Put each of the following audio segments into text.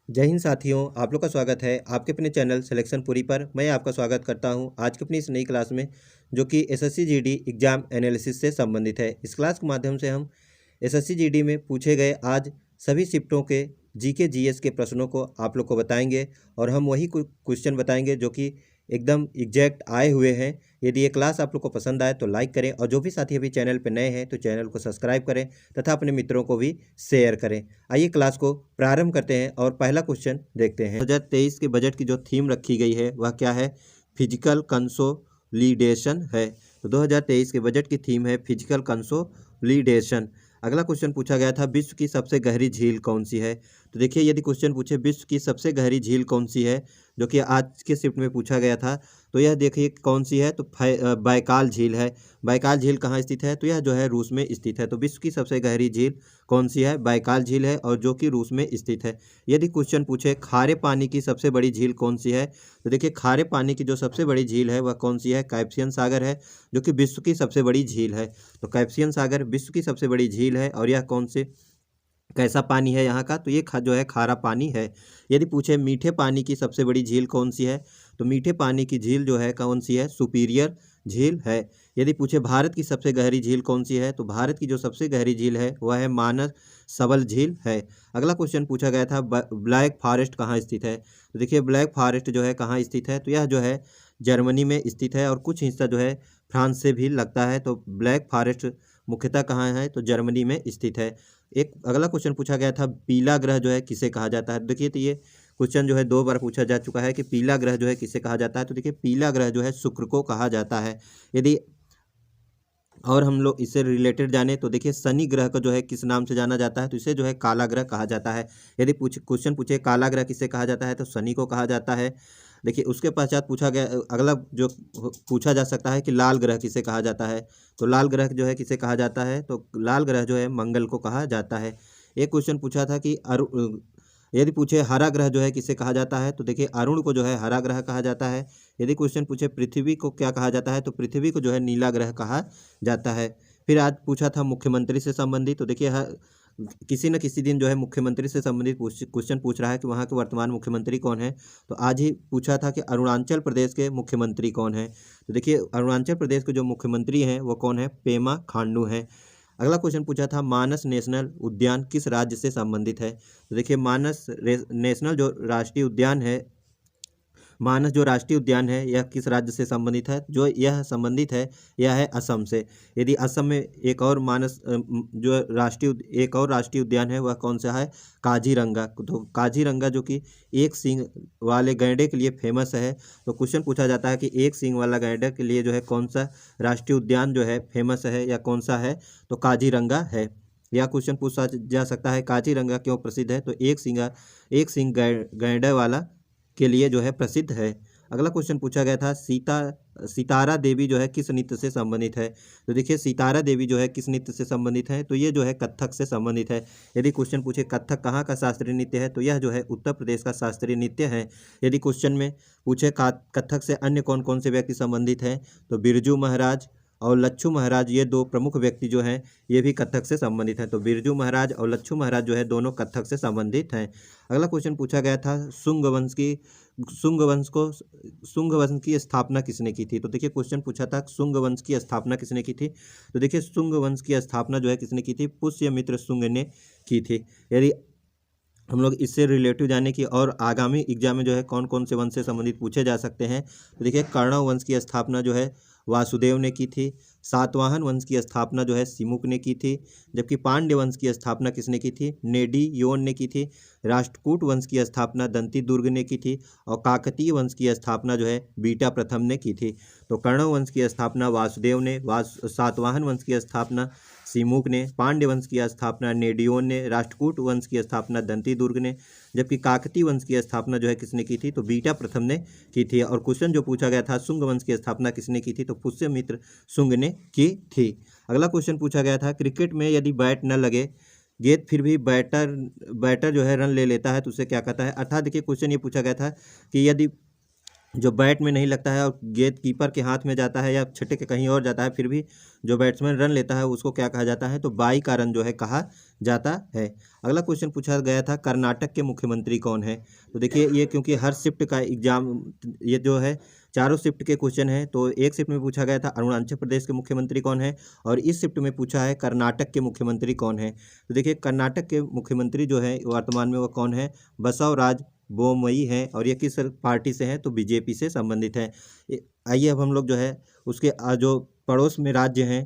जय हिंद साथियों, आप लोग का स्वागत है आपके अपने चैनल सिलेक्शन पूरी पर। मैं आपका स्वागत करता हूं आज की अपनी इस नई क्लास में, जो कि एसएससी जीडी एग्जाम एनालिसिस से संबंधित है। इस क्लास के माध्यम से हम एसएससी जीडी में पूछे गए आज सभी शिफ्टों के जीके जीएस के प्रश्नों को आप लोग को बताएंगे और हम वही क्वेश्चन बताएंगे जो कि एकदम एग्जैक्ट आए हुए हैं। यदि ये क्लास आप लोग को पसंद आए तो लाइक करें और जो भी साथी अभी चैनल पर नए हैं तो चैनल को सब्सक्राइब करें तथा अपने मित्रों को भी शेयर करें। आइए क्लास को प्रारंभ करते हैं और पहला क्वेश्चन देखते हैं। 2023 के बजट की जो थीम रखी गई है वह क्या है? फिजिकल कंसोलिडेशन है। तो 2023 के बजट की थीम है फिजिकल कंसोलिडेशन। अगला क्वेश्चन पूछा गया था विश्व की सबसे गहरी झील कौन सी है? तो देखिए, यदि क्वेश्चन पूछे विश्व की सबसे गहरी झील कौन सी है, जो कि आज के शिफ्ट में पूछा गया था, तो यह देखिए कौन सी है, तो बैकाल झील है। बैकाल झील कहाँ स्थित है? तो यह जो है रूस में स्थित है। तो विश्व की सबसे गहरी झील कौन सी है? बैकाल झील है और जो कि रूस में स्थित है। यदि क्वेश्चन पूछे खारे पानी की सबसे बड़ी झील कौन सी है, तो देखिए खारे पानी की जो सबसे बड़ी झील है वह कौन सी है? कैस्पियन सागर है, जो कि विश्व की सबसे बड़ी झील है। तो कैस्पियन सागर विश्व की सबसे बड़ी झील है और यह कौन से कैसा पानी है यहाँ का? तो ये जो है खारा पानी है। यदि पूछे मीठे पानी की सबसे बड़ी झील कौन सी है, तो मीठे पानी की झील जो है कौन सी है? सुपीरियर झील है। यदि पूछे भारत की सबसे गहरी झील कौन सी है, तो भारत की जो सबसे गहरी झील है वह है मानस सबल झील है। अगला क्वेश्चन पूछा गया था ब्लैक फॉरेस्ट कहाँ स्थित है? तो देखिए ब्लैक फॉरेस्ट जो है कहाँ स्थित है, तो यह जो है जर्मनी में स्थित है और कुछ हिस्सा जो है फ्रांस से भी लगता है। तो ब्लैक फॉरेस्ट मुख्यतः कहाँ है? तो जर्मनी में स्थित है। एक अगला क्वेश्चन पूछा गया था पीला ग्रह जो है किसे कहा जाता है? देखिए, तो ये क्वेश्चन जो है 2 बार पूछा जा चुका है कि पीला ग्रह जो है किसे कहा जाता है। तो देखिए पीला ग्रह जो है शुक्र को कहा जाता है। यदि और हम लोग इससे रिलेटेड जाने तो देखिए शनि ग्रह को जो है किस नाम से जाना जाता है, तो इसे जो है काला ग्रह कहा जाता है। यदि क्वेश्चन पूछे काला ग्रह किसे कहा जाता है, तो शनि को कहा जाता है। देखिए उसके पश्चात पूछा गया अगला जो पूछा जा सकता है कि लाल ग्रह किसे कहा जाता है, तो लाल ग्रह जो है किसे कहा जाता है, तो लाल ग्रह जो है मंगल को कहा जाता है। एक क्वेश्चन पूछा था कि यदि पूछे हरा ग्रह जो है किसे कहा जाता है, तो देखिए अरुण को जो है हरा ग्रह कहा जाता है। यदि क्वेश्चन पूछे पृथ्वी को क्या कहा जाता है, तो पृथ्वी को जो है नीला ग्रह कहा जाता है। फिर आज पूछा था मुख्यमंत्री से संबंधित, तो देखिए किसी न किसी दिन जो है मुख्यमंत्री से संबंधित क्वेश्चन पूछ रहा है कि वहाँ के वर्तमान मुख्यमंत्री कौन है। तो आज ही पूछा था कि अरुणाचल प्रदेश के मुख्यमंत्री कौन है, तो देखिए अरुणाचल प्रदेश के जो मुख्यमंत्री हैं वो कौन है? पेमा खांडू हैं। अगला क्वेश्चन पूछा था मानस नेशनल उद्यान किस राज्य से संबंधित है, तो देखिए मानस नेशनल जो राष्ट्रीय उद्यान है, मानस जो राष्ट्रीय उद्यान है यह किस राज्य से संबंधित है? जो यह संबंधित है यह है असम से। यदि असम में एक और जो एक और राष्ट्रीय उद्यान है वह कौन सा है? काजीरंगा। तो काजीरंगा जो कि एक सींग वाले गैंडे के लिए फेमस है। तो क्वेश्चन पूछा जाता है कि एक सींग वाला गैंडे के लिए जो है कौन सा राष्ट्रीय उद्यान जो है फेमस है या कौन सा है? तो काजीरंगा है। यह क्वेश्चन पूछा जा सकता है काजीरंगा क्यों प्रसिद्ध है? तो एक सींग गैंडे वाला के लिए जो है प्रसिद्ध है। अगला क्वेश्चन पूछा गया था सितारा देवी जो है किस नृत्य से संबंधित है? तो देखिए सितारा देवी जो है किस नृत्य से संबंधित है? तो ये जो है कथक से संबंधित है। यदि क्वेश्चन पूछे कथक कहाँ का शास्त्रीय नृत्य है, तो यह जो है उत्तर प्रदेश का शास्त्रीय नृत्य है। यदि क्वेश्चन में पूछे कथक से अन्य कौन कौन से व्यक्ति संबंधित हैं, तो बिरजू महाराज और लच्छू महाराज, ये 2 प्रमुख व्यक्ति जो हैं ये भी कथक से संबंधित हैं। तो बिरजू महाराज और लच्छू महाराज जो है दोनों कथक से संबंधित हैं। अगला क्वेश्चन पूछा गया था शुंग वंश की स्थापना किसने की थी? तो देखिए क्वेश्चन पूछा था शुंग वंश की स्थापना किसने की थी? तो देखिए शुंग वंश की स्थापना जो है किसने की थी? पुष्यमित्र शुंग ने की थी। यदि हम लोग इससे रिलेटिव जाने की और आगामी एग्जाम में जो है कौन कौन से वंश से संबंधित पूछे जा सकते हैं, तो देखिए कर्ण वंश की स्थापना जो है वासुदेव ने की थी। सातवाहन वंश की स्थापना जो है सिमुक ने की थी। जबकि पांड्य वंश की स्थापना किसने की थी? नेडियोन ने की थी। राष्ट्रकूट वंश की स्थापना दंती दुर्ग ने की थी और काकतीय वंश की स्थापना जो है बीटा प्रथम ने की थी। तो कर्ण वंश की स्थापना वासुदेव ने, सातवाहन वंश की स्थापना सिमुक ने, पांड्य वंश की स्थापना नेडियोन ने, राष्ट्रकूट वंश की स्थापना दंती दुर्ग ने, जबकि काकतीय वंश की स्थापना जो है किसने की थी? तो बीटा प्रथम ने की थी। और क्वेश्चन जो पूछा गया था शुंग वंश की स्थापना किसने की थी? तो पुष्यमित्र शुंग ने की थी। अगला क्वेश्चन पूछा गया था क्रिकेट में यदि बैट न लगे गेंद फिर भी बैटर जो है रन ले लेता है तो उसे क्या कहता है? अर्थात देखिए क्वेश्चन ये पूछा गया था कि यदि जो बैट में नहीं लगता है और गेंद कीपर के हाथ में जाता है या छठे के कहीं और जाता है, फिर भी जो बैट्समैन रन लेता है उसको क्या कहा जाता है, तो बाई का रन जो है कहा जाता है। अगला क्वेश्चन पूछा गया था कर्नाटक के मुख्यमंत्री कौन है। तो देखिए ये क्योंकि हर शिफ्ट का एग्जाम ये जो है चारों शिफ्ट के क्वेश्चन है, तो एक शिफ्ट में पूछा गया था अरुणाचल प्रदेश के मुख्यमंत्री कौन है और इस शिफ्ट में पूछा है कर्नाटक के मुख्यमंत्री कौन है। तो देखिए कर्नाटक के मुख्यमंत्री जो है वर्तमान में वो कौन है, बसवराज बोमई हैं और ये किस पार्टी से हैं, तो बीजेपी से संबंधित हैं। आइए अब हम लोग जो है उसके जो पड़ोस में राज्य हैं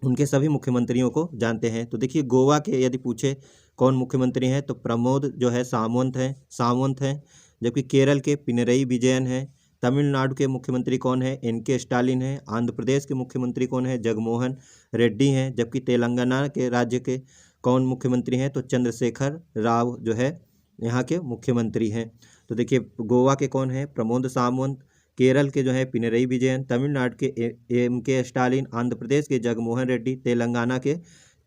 उनके सभी मुख्यमंत्रियों को जानते हैं। तो देखिए गोवा के यदि पूछे कौन मुख्यमंत्री हैं, तो प्रमोद जो है सावंत हैं। जबकि केरल के पिनरई विजयन हैं। तमिलनाडु के मुख्यमंत्री कौन है, NK स्टालिन हैं। आंध्र प्रदेश के मुख्यमंत्री कौन है, जगनमोहन रेड्डी हैं। जबकि तेलंगाना के राज्य के कौन मुख्यमंत्री हैं, तो चंद्रशेखर राव जो है यहाँ के मुख्यमंत्री हैं। तो देखिए गोवा के कौन है, प्रमोद सावंत। केरल के जो है पिनरई विजयन। तमिलनाडु के NK स्टालिन। आंध्र प्रदेश के जगनमोहन रेड्डी। तेलंगाना के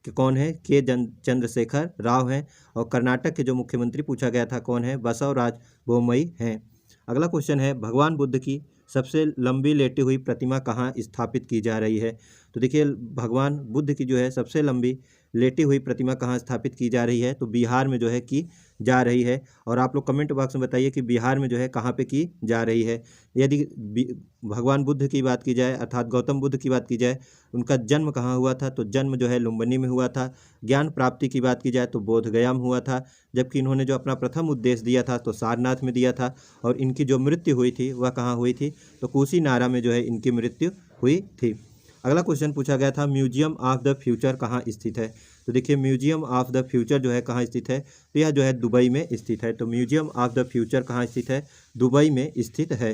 कौन है, चंद्रशेखर राव हैं। और कर्नाटक के जो मुख्यमंत्री पूछा गया था कौन है, बसवराज बोमई हैं। अगला क्वेश्चन है भगवान बुद्ध की सबसे लंबी लेटी हुई प्रतिमा कहाँ स्थापित की जा रही है। तो देखिए भगवान बुद्ध की जो है सबसे लंबी लेटी हुई प्रतिमा कहाँ स्थापित की जा रही है, तो बिहार में जो है की जा रही है। और आप लोग कमेंट बॉक्स में बताइए कि बिहार में जो है कहाँ पे की जा रही है। यदि भगवान बुद्ध की बात की जाए अर्थात गौतम बुद्ध की बात की जाए, उनका जन्म कहाँ हुआ था, तो जन्म जो है लुम्बिनी में हुआ था। ज्ञान प्राप्ति की बात की जाए तो बोधगया में हुआ था। जबकि इन्होंने जो अपना प्रथम उपदेश दिया था तो सारनाथ में दिया था। और इनकी जो मृत्यु हुई थी वह कहाँ हुई थी, तो कुशीनारा में जो है इनकी मृत्यु हुई थी। अगला क्वेश्चन पूछा गया था म्यूजियम ऑफ द फ्यूचर कहाँ स्थित है। तो देखिए म्यूजियम ऑफ द फ्यूचर जो है कहाँ स्थित है, तो यह जो है दुबई में स्थित है। तो म्यूजियम ऑफ द फ्यूचर कहाँ स्थित है, दुबई में स्थित है।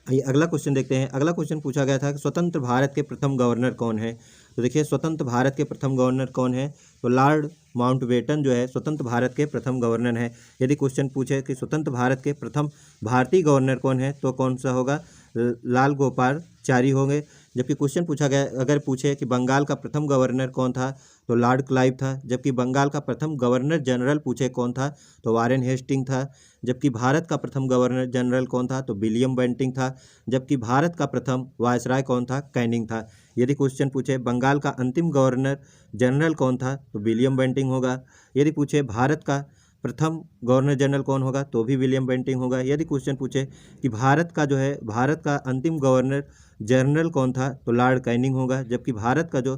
आइए अगला क्वेश्चन देखते हैं। अगला क्वेश्चन पूछा गया था कि स्वतंत्र भारत के प्रथम गवर्नर कौन है। तो देखिए स्वतंत्र भारत के प्रथम गवर्नर कौन है, तो लॉर्ड माउंटबेटन जो है स्वतंत्र भारत के प्रथम गवर्नर हैं। यदि क्वेश्चन पूछे कि स्वतंत्र भारत के प्रथम भारतीय गवर्नर कौन है, तो कौन सा होगा, लाल गोपालचारी होंगे। जबकि क्वेश्चन पूछा गया अगर पूछे कि बंगाल का प्रथम गवर्नर कौन था, तो लॉर्ड क्लाइव था। जबकि बंगाल का प्रथम गवर्नर जनरल पूछे कौन था, तो वारेन हेस्टिंग था। जबकि भारत का प्रथम गवर्नर जनरल कौन था, तो विलियम बेंटिंग था। जबकि भारत का प्रथम वायसराय कौन था, कैनिंग था। यदि क्वेश्चन पूछे बंगाल का अंतिम गवर्नर जनरल कौन था, तो विलियम बेंटिंग होगा। यदि पूछे भारत का प्रथम गवर्नर जनरल कौन होगा, तो भी विलियम बेंटिंग होगा। यदि क्वेश्चन पूछे कि भारत का अंतिम गवर्नर जनरल कौन था, तो लॉर्ड कैनिंग होगा। जबकि भारत का जो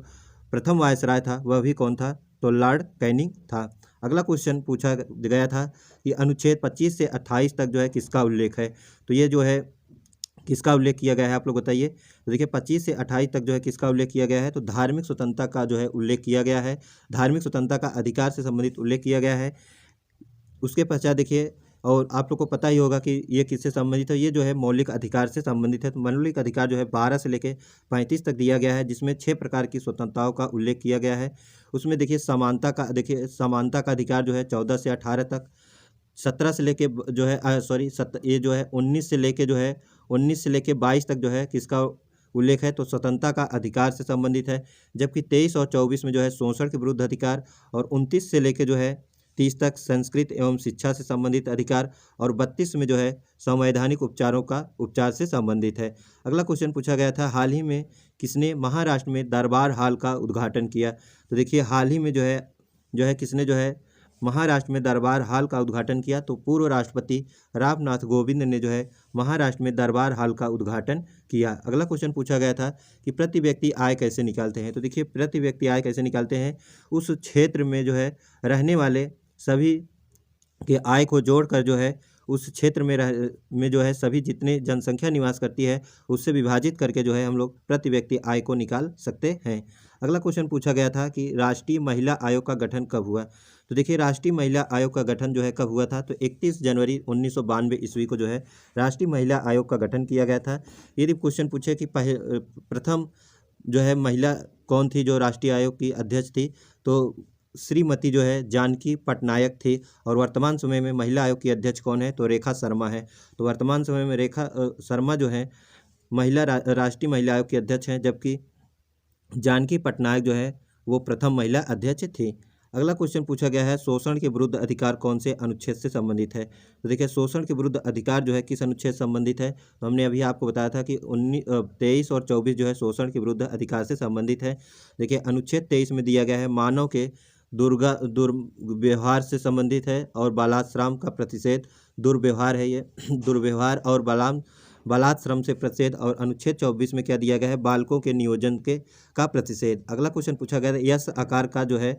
प्रथम वायसराय था वह भी कौन था, तो लॉर्ड कैनिंग था। अगला क्वेश्चन पूछा गया था कि अनुच्छेद 25 से 28 तक जो है किसका उल्लेख है। तो ये जो है किसका उल्लेख किया गया है, आप लोग बताइए। तो देखिए 25 से 28 तक जो है किसका उल्लेख किया गया है, तो धार्मिक स्वतंत्रता का जो है उल्लेख किया गया है। धार्मिक स्वतंत्रता का अधिकार से संबंधित उल्लेख किया गया है। उसके पश्चात देखिए और आप लोग को पता ही होगा कि ये किससे संबंधित है, ये जो है मौलिक अधिकार से संबंधित है। तो मौलिक अधिकार जो है 12 से लेकर 35 तक दिया गया है, जिसमें 6 प्रकार की स्वतंत्रताओं का उल्लेख किया गया है। उसमें देखिए समानता का अधिकार जो है 14 से 18 तक। 17 से लेके जो है ये जो है 19 से लेके 22 तक जो है किसका उल्लेख है, तो स्वतंत्रता का अधिकार से संबंधित है। जबकि 23 और 24 में जो है शोषण के विरुद्ध अधिकार, और 29 से लेके जो है 30 तक संस्कृत एवं शिक्षा से संबंधित अधिकार, और 32 में जो है संवैधानिक उपचार से संबंधित है। अगला क्वेश्चन पूछा गया था हाल ही में किसने महाराष्ट्र में दरबार हॉल का उद्घाटन किया। तो देखिए हाल ही में जो है किसने जो है महाराष्ट्र में दरबार हॉल का उद्घाटन किया, तो पूर्व राष्ट्रपति रामनाथ कोविंद ने जो है महाराष्ट्र में दरबार हॉल का उद्घाटन किया। अगला क्वेश्चन पूछा गया था कि प्रति व्यक्ति आय कैसे निकालते हैं। तो देखिए प्रति व्यक्ति आय कैसे निकालते हैं, उस क्षेत्र में जो है रहने वाले सभी के आय को जोड़कर जो है उस क्षेत्र में जो है सभी जितने जनसंख्या निवास करती है उससे विभाजित करके जो है हम लोग प्रति व्यक्ति आय को निकाल सकते हैं। अगला क्वेश्चन पूछा गया था कि राष्ट्रीय महिला आयोग का गठन कब हुआ। तो देखिए राष्ट्रीय महिला आयोग का गठन जो है कब हुआ था, तो 31 जनवरी 1992 ईस्वी को जो है राष्ट्रीय महिला आयोग का गठन किया गया था। यदि क्वेश्चन पूछे कि प्रथम जो है महिला कौन थी जो राष्ट्रीय आयोग की अध्यक्ष थी, तो श्रीमती जो है जानकी पटनायक थी। और वर्तमान समय में महिला आयोग की अध्यक्ष कौन है, तो रेखा शर्मा है। तो वर्तमान समय में रेखा शर्मा जो है राष्ट्रीय महिला आयोग की अध्यक्ष हैं, जबकि जानकी पटनायक जो है वो प्रथम महिला अध्यक्ष थी। अगला क्वेश्चन पूछा गया है, शोषण के विरुद्ध अधिकार कौन से अनुच्छेद से संबंधित है। तो देखिए शोषण के विरुद्ध अधिकार जो है किस अनुच्छेद से संबंधित है, तो हमने अभी आपको बताया था कि 23 और 24 जो है शोषण के विरुद्ध अधिकार से संबंधित है। देखिए अनुच्छेद 23 में दिया गया है मानव के दुर्व्यवहार से संबंधित है और बालाश्रम का प्रतिषेध दुर्व्यवहार है ये दुर्व्यवहार और बालाश्रम से प्रतिषेध। और अनुच्छेद 24 में क्या दिया गया है, बालकों के नियोजन का प्रतिषेध। अगला क्वेश्चन पूछा गया है, यस आकार का जो है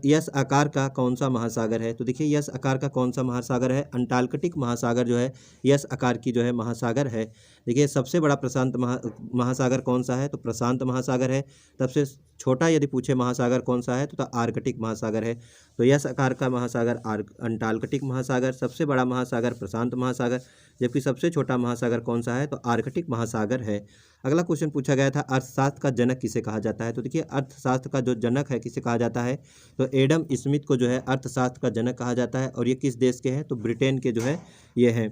यस आकार का कौन सा महासागर है। तो देखिए यस आकार का कौन सा महासागर है, अंटार्कटिक महासागर जो है यस आकार की जो है महासागर है। देखिए सबसे बड़ा प्रशांत महासागर कौन सा है, तो प्रशांत महासागर है। सबसे छोटा यदि पूछे महासागर कौन सा है तो आर्कटिक महासागर है। तो यस आकार का महासागर अंटार्कटिक महासागर, सबसे बड़ा महासागर प्रशांत महासागर, जबकि सबसे छोटा महासागर कौन सा है तो आर्कटिक महासागर है। अगला क्वेश्चन पूछा गया था, अर्थशास्त्र का जनक किसे कहा जाता है। तो देखिए अर्थशास्त्र का जो जनक है किसे कहा जाता है, तो एडम स्मिथ को जो है अर्थशास्त्र का जनक कहा जाता है। और ये किस देश के हैं, तो ब्रिटेन के जो है ये हैं।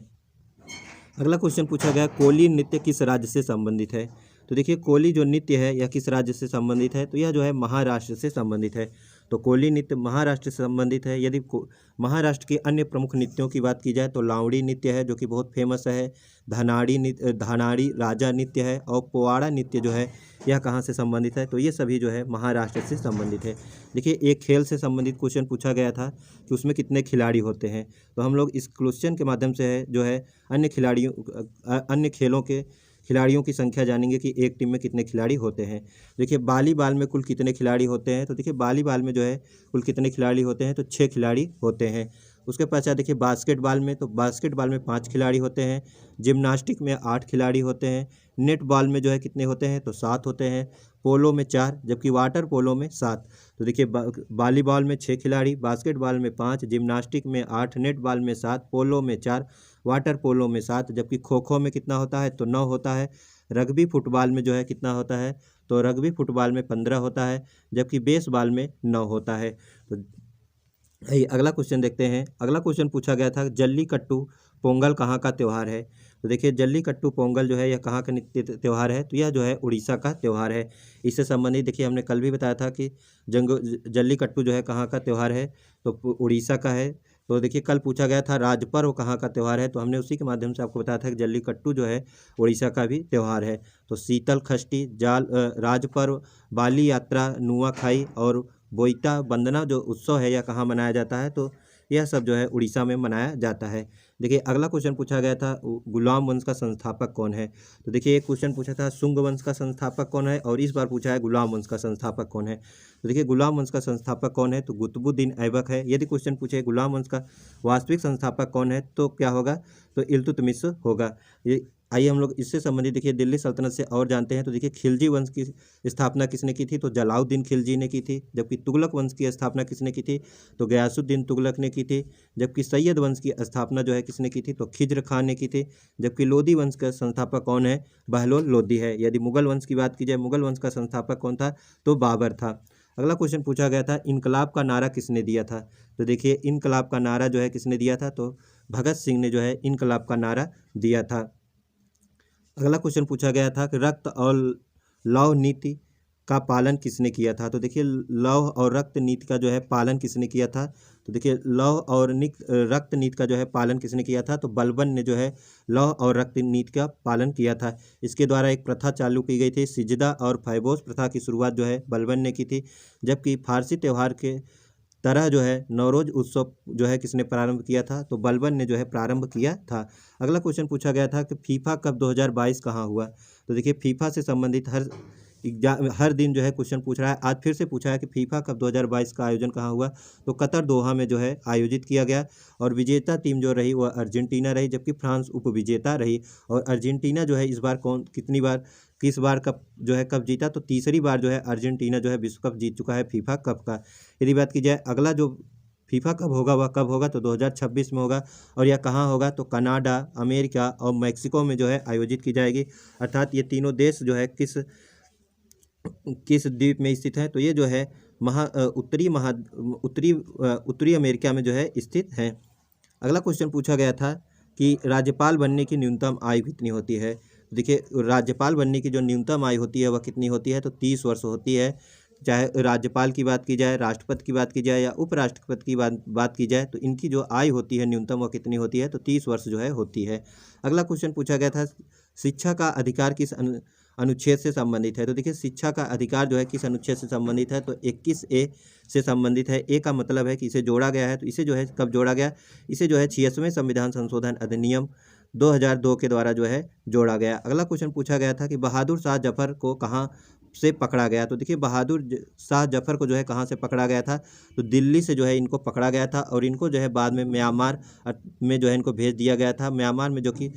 अगला क्वेश्चन पूछा गया, कोली नृत्य किस राज्य से संबंधित है। तो देखिए कोली जो नृत्य है यह किस राज्य से संबंधित है, तो यह जो है महाराष्ट्र से संबंधित है। तो कोली नृत्य महाराष्ट्र से संबंधित है। यदि महाराष्ट्र के अन्य प्रमुख नृत्यों की बात की जाए तो लावड़ी नृत्य है जो कि बहुत फेमस है, धनाड़ी राजा नृत्य है, और पोवाड़ा नृत्य जो है यह कहाँ से संबंधित है, तो ये सभी जो है महाराष्ट्र से संबंधित है। देखिए एक खेल से संबंधित क्वेश्चन पूछा गया था कि उसमें कितने खिलाड़ी होते हैं, तो हम लोग इस क्वेश्चन के माध्यम से है जो है अन्य खेलों के खिलाड़ियों की संख्या जानेंगे कि एक टीम में कितने खिलाड़ी होते हैं। देखिए वॉलीबॉल में कुल कितने खिलाड़ी होते हैं, तो देखिए वॉलीबॉल में जो है कुल कितने खिलाड़ी होते हैं, तो 6 खिलाड़ी होते हैं। उसके पश्चात देखिए बास्केटबॉल में, तो बास्केटबॉल में 5 खिलाड़ी होते हैं। जिम्नास्टिक में 8 खिलाड़ी होते हैं। नेट बॉल में जो है कितने होते हैं, तो 7 होते हैं। पोलो में 4, जबकि वाटर पोलो में 7। तो देखिए वॉलीबॉल में 6 खिलाड़ी, बास्केटबॉल में 5, जिम्नास्टिक में 8, नेट बॉल में 7, पोलो में 4, वाटर पोलो में 7, जबकि खो खो में कितना होता है, तो 9 होता है। रग्बी फुटबॉल में जो है कितना होता है, तो रग्बी फुटबॉल में 15 होता है, जबकि बेसबॉल में 9 होता है। तो अगला क्वेश्चन देखते हैं। अगला क्वेश्चन पूछा गया था, जल्लीकट्टू पोंगल कहाँ का त्यौहार है। तो देखिए जल्लीकट्टू पोंगल जो है यह कहाँ का त्यौहार है, तो यह जो है उड़ीसा का त्यौहार है। इससे संबंधित देखिए हमने कल भी बताया था कि जल्लीकट्टू जो है कहाँ का त्यौहार है, तो उड़ीसा का है। तो देखिए कल पूछा गया था राजपर्व कहाँ का त्यौहार है, तो हमने उसी के माध्यम से आपको बताया था कि जल्लीकट्टू जो है उड़ीसा का भी त्यौहार है। तो शीतल षष्ठी, राजपर्व, बाली यात्रा, नुआखाई और बोईता वंदना जो उत्सव है यह कहाँ मनाया जाता है, तो यह सब जो है उड़ीसा में मनाया जाता है। देखिए अगला क्वेश्चन पूछा गया था, गुलाम वंश का संस्थापक कौन है। तो देखिए एक क्वेश्चन पूछा था शुंग वंश का संस्थापक कौन है, और इस बार पूछा है गुलाम वंश का संस्थापक कौन है। तो देखिए गुलाम वंश का संस्थापक कौन है, तो कुतुबुद्दीन ऐबक है। यदि क्वेश्चन पूछे गुलाम वंश का वास्तविक संस्थापक कौन है, तो क्या होगा, तो इल्तुतमिश होगा। ये आइए हम लोग इससे संबंधित देखिए दिल्ली सल्तनत से और जानते हैं। तो देखिए खिलजी वंश की स्थापना किसने की थी, तो जलालुद्दीन खिलजी ने की थी। जबकि तुगलक वंश की स्थापना किसने की थी, तो गयासुद्दीन तुगलक ने की थी। जबकि सैयद वंश की स्थापना जो है किसने की थी, तो खिज्र खान ने की थी। जबकि लोधी वंश का संस्थापक कौन है, बहलोल लोधी है। यदि मुगल वंश की बात की जाए, मुगल वंश का संस्थापक कौन था, तो बाबर था। अगला क्वेश्चन पूछा गया था, इनकलाब का नारा किसने दिया था। तो देखिए इनकलाब का नारा जो है किसने दिया था, तो भगत सिंह ने जो है इनकलाब का नारा दिया था। अगला क्वेश्चन पूछा गया था कि रक्त और लौह नीति का पालन किसने किया था। तो देखिए लौह और रक्त नीति का जो है पालन किसने किया था, तो देखिए लौह और रक्त नीति का जो है पालन किसने किया था, तो बलबन ने जो है लौह और रक्त नीति का पालन किया था। इसके द्वारा एक प्रथा चालू की गई थी, सिजदा और फैबोस प्रथा की शुरुआत जो है बलबन ने की थी। जबकि फारसी त्यौहार के तरह जो है नवरोज उत्सव जो है किसने प्रारंभ किया था, तो बलबन ने जो है प्रारंभ किया था। अगला क्वेश्चन पूछा गया था कि फीफा कप 2022 कहाँ हुआ। तो देखिए फीफा से संबंधित हर दिन जो है क्वेश्चन पूछ रहा है। आज फिर से पूछा है कि फीफा कप 2022 का आयोजन कहाँ हुआ, तो कतर दोहा में जो है आयोजित किया गया। और विजेता टीम जो रही वह अर्जेंटीना रही, जबकि फ्रांस उपविजेता रही। और अर्जेंटीना जो है इस बार किस बार कप जो है कप जीता, तो तीसरी बार जो है अर्जेंटीना जो है विश्व कप जीत चुका है फीफा कप का। यदि बात की जाए अगला जो फीफा कप होगा वह कब होगा, तो 2026 में होगा। और यह कहाँ होगा, तो कनाडा, अमेरिका और मैक्सिको में जो है आयोजित की जाएगी। अर्थात ये तीनों देश जो है किस द्वीप में स्थित है, तो ये जो है उत्तरी अमेरिका में जो है स्थित है। अगला क्वेश्चन पूछा गया था कि राज्यपाल बनने की न्यूनतम आयु कितनी होती है। देखिए राज्यपाल बनने की जो न्यूनतम आयु होती है वह कितनी होती है, तो 30 वर्ष होती है। चाहे राज्यपाल की बात की जाए, राष्ट्रपति की बात की जाए या उपराष्ट्रपति की बात की जाए, तो इनकी जो आयु होती है न्यूनतम वो कितनी होती है, तो 30 वर्ष जो है होती है। अगला क्वेश्चन पूछा गया था, शिक्षा का अधिकार किस अनुच्छेद से संबंधित है। तो देखिए शिक्षा का अधिकार जो है किस अनुच्छेद से संबंधित है, तो 21A से संबंधित है। ए का मतलब है कि इसे जोड़ा गया है, तो इसे जो है कब जोड़ा गया, इसे जो है 86वें संविधान संशोधन अधिनियम 2002 के द्वारा जो है जोड़ा गया। अगला क्वेश्चन पूछा गया था कि बहादुर शाह जफर को कहाँ से पकड़ा गया। तो देखिए बहादुर शाह जफर को जो है कहाँ से पकड़ा गया था, तो दिल्ली से जो है इनको पकड़ा गया था और इनको जो है बाद में म्यांमार में जो है इनको भेज दिया गया था। म्यांमार में, जो कि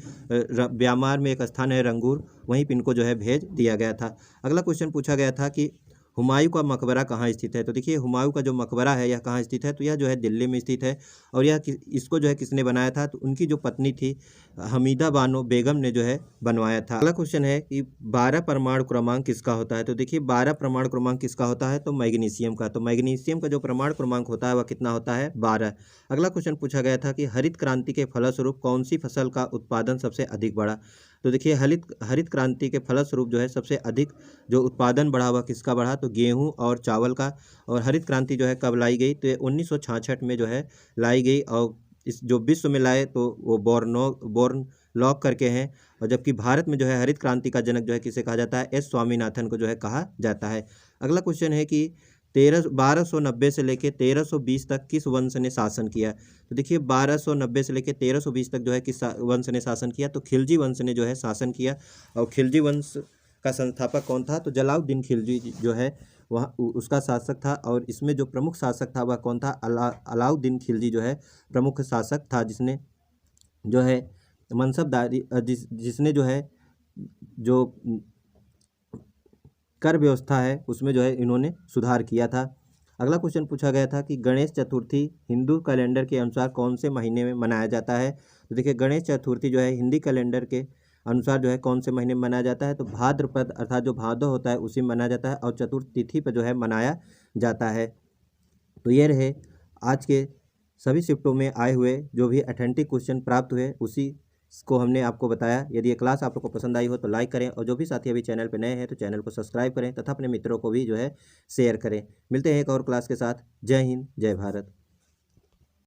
म्यांमार में एक स्थान है रंगूर, वहीं पर इनको जो है भेज दिया गया था। अगला क्वेश्चन पूछा गया था कि हुमायूं का मकबरा कहाँ स्थित है। तो देखिए हुमायूं का जो मकबरा है यह कहाँ स्थित है, तो यह जो है दिल्ली में स्थित है। और यह इसको जो है किसने बनाया था, तो उनकी जो पत्नी थी हमीदा बानो बेगम ने जो है बनवाया था। अगला क्वेश्चन है कि 12 परमाणु क्रमांक किसका होता है। तो देखिए 12 परमाणु क्रमांक किसका होता है, तो मैग्नीशियम का। तो मैग्नीशियम का जो परमाणु क्रमांक होता है वह कितना होता है, 12। अगला क्वेश्चन पूछा गया था कि हरित क्रांति के फलस्वरूप कौन सी फसल का उत्पादन सबसे अधिक बढ़ा। तो देखिए हरित क्रांति के फलस्वरूप जो है सबसे अधिक जो उत्पादन बढ़ा हुआ किसका बढ़ा, तो गेहूं और चावल का। और हरित क्रांति जो है कब लाई गई, तो 1966 में जो है लाई गई। और इस जो विश्व में लाए तो वो बोर्न लॉक करके हैं। और जबकि भारत में जो है हरित क्रांति का जनक जो है किसे कहा जाता है, एस स्वामीनाथन को जो है कहा जाता है। अगला क्वेश्चन है कि 1290 से लेकर 1320 तक किस वंश ने शासन किया। तो देखिए 1290 से लेकर 1320 तक जो है किस वंश ने शासन किया, तो खिलजी वंश ने जो है शासन किया। और खिलजी वंश का संस्थापक कौन था, तो जलालुद्दीन खिलजी जो है वह उसका शासक था। और इसमें जो प्रमुख शासक था वह कौन था, अलाउद्दीन खिलजी जो है प्रमुख शासक था, जिसने जो है मनसबदारी जिसने जो है जो कर व्यवस्था है उसमें जो है इन्होंने सुधार किया था। अगला क्वेश्चन पूछा गया था कि गणेश चतुर्थी हिंदू कैलेंडर के अनुसार कौन से महीने में मनाया जाता है। तो देखिए गणेश चतुर्थी जो है हिंदी कैलेंडर के अनुसार जो है कौन से महीने में मनाया जाता है, तो भाद्रपद अर्थात जो भादो होता है उसी में मनाया जाता है और चतुर्थ तिथि पर जो है मनाया जाता है। तो ये रहे आज के सभी शिफ्टों में आए हुए जो भी ऑथेंटिक क्वेश्चन प्राप्त हुए उसी को हमने आपको बताया। यदि ये क्लास आप लोग को पसंद आई हो तो लाइक करें और जो भी साथी अभी चैनल पर नए हैं तो चैनल को सब्सक्राइब करें तथा अपने मित्रों को भी जो है शेयर करें। मिलते हैं एक और क्लास के साथ। जय हिंद, जय भारत।